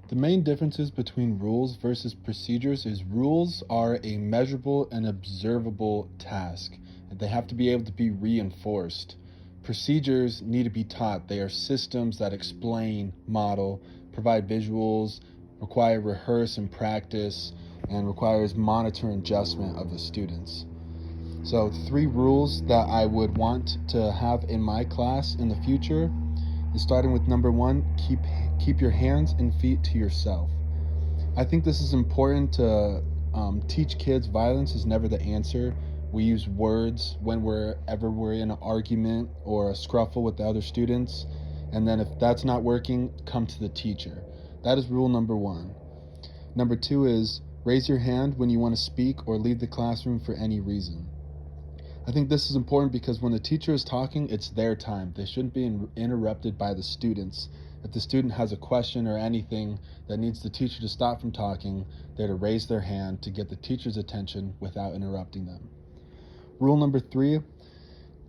The main differences between rules versus procedures is rules are a measurable and observable task. They have to be able to be reinforced. Procedures need to be taught. They are systems that explain, model, provide visuals, require rehearse and practice, and requires monitor and adjustment of the students. So, three rules that I would want to have in my class in the future is starting with number one, keep your hands and feet to yourself. I think this is important to teach kids violence is never the answer. We use words whenever we're in an argument or a scruffle with the other students, and then if that's not working, come to the teacher. That is rule number one. Number two is raise your hand when you want to speak or leave the classroom for any reason. I think this is important because when the teacher is talking, it's their time. They shouldn't be interrupted by the students. If the student has a question or anything that needs the teacher to stop from talking, they're to raise their hand to get the teacher's attention without interrupting them. Rule number three,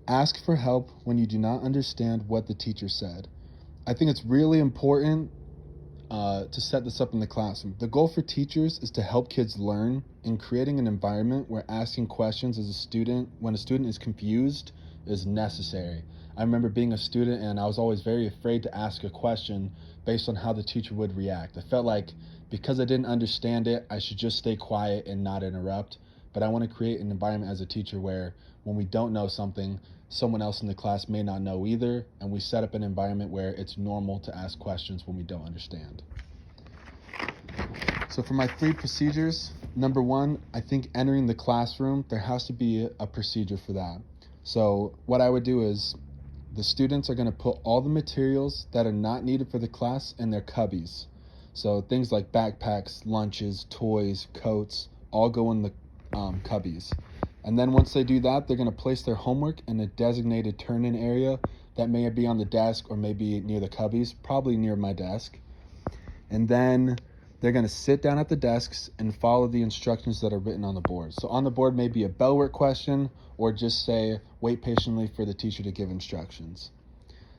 ask for help when you do not understand what the teacher said. I think it's really important to set this up in the classroom. The goal for teachers is to help kids learn, in creating an environment where asking questions as a student, when a student is confused, is necessary. I remember being a student and I was always very afraid to ask a question based on how the teacher would react. I felt like because I didn't understand it, I should just stay quiet and not interrupt. But I want to create an environment as a teacher where when we don't know something, someone else in the class may not know either, and we set up an environment where it's normal to ask questions when we don't understand. So for my three procedures, number one, I think entering the classroom, there has to be a procedure for that. So what I would do is the students are going to put all the materials that are not needed for the class in their cubbies. So things like backpacks, lunches, toys, coats, all go in the cubbies. And then once they do that, they're going to place their homework in a designated turn-in area that may be on the desk or maybe near the cubbies, probably near my desk. And then they're going to sit down at the desks and follow the instructions that are written on the board. So on the board may be a bell work question or just say, wait patiently for the teacher to give instructions.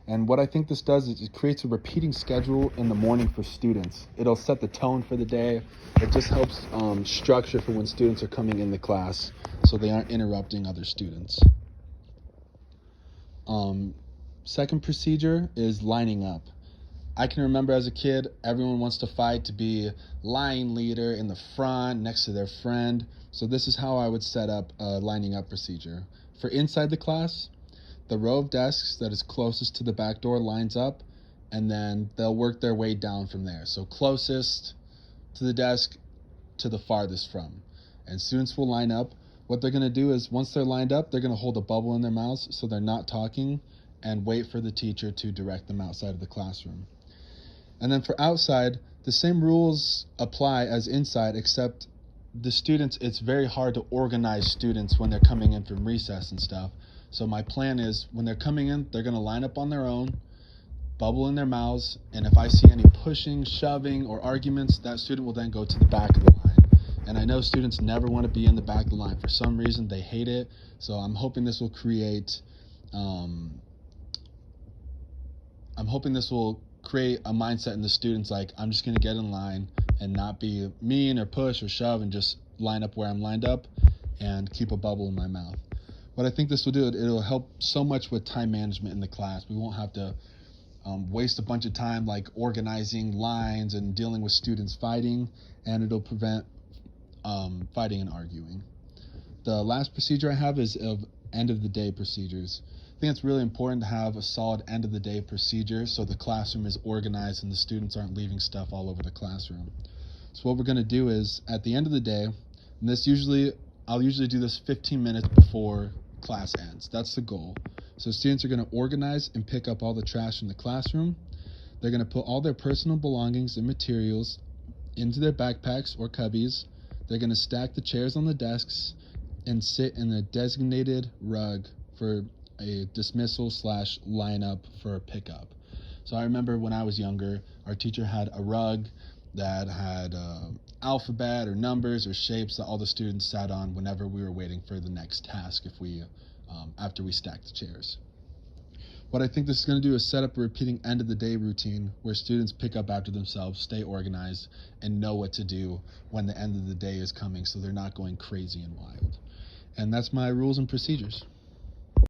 And what I think this does is it creates a repeating schedule in the morning for students. It'll set the tone for the day. It just helps structure for when students are coming in the class so they aren't interrupting other students. Second procedure is lining up. I can remember as a kid, everyone wants to fight to be line leader in the front next to their friend. So this is how I would set up a lining up procedure. For inside the class, the row of desks that is closest to the back door lines up, and then they'll work their way down from there. So closest to the desk to the farthest from. And students will line up. What they're going to do is once they're lined up, they're going to hold a bubble in their mouths so they're not talking and wait for the teacher to direct them outside of the classroom. And then for outside, the same rules apply as inside, except the students, it's very hard to organize students when they're coming in from recess and stuff. So my plan is when they're coming in, they're going to line up on their own, bubble in their mouths, and if I see any pushing, shoving, or arguments, that student will then go to the back of the line. And I know students never want to be in the back of the line. For some reason, they hate it. So I'm hoping this will create a mindset in the students like, I'm just going to get in line and not be mean or push or shove and just line up where I'm lined up and keep a bubble in my mouth. What I think this will do, it'll help so much with time management in the class. We won't have to waste a bunch of time like organizing lines and dealing with students fighting, and it'll prevent fighting and arguing. The last procedure I have is of end of the day procedures. I think it's really important to have a solid end of the day procedure so the classroom is organized and the students aren't leaving stuff all over the classroom. So what we're going to do is at the end of the day, and I'll usually do this 15 minutes before class ends. That's the goal. So students are going to organize and pick up all the trash in the classroom. They're going to put all their personal belongings and materials into their backpacks or cubbies. They're going to stack the chairs on the desks and sit in a designated rug for a dismissal / lineup for a pickup. So I remember when I was younger, our teacher had a rug that had alphabet or numbers or shapes that all the students sat on whenever we were waiting for the next task after we stacked the chairs. What I think this is going to do is set up a repeating end of the day routine where students pick up after themselves, stay organized, and know what to do when the end of the day is coming so they're not going crazy and wild. And that's my rules and procedures.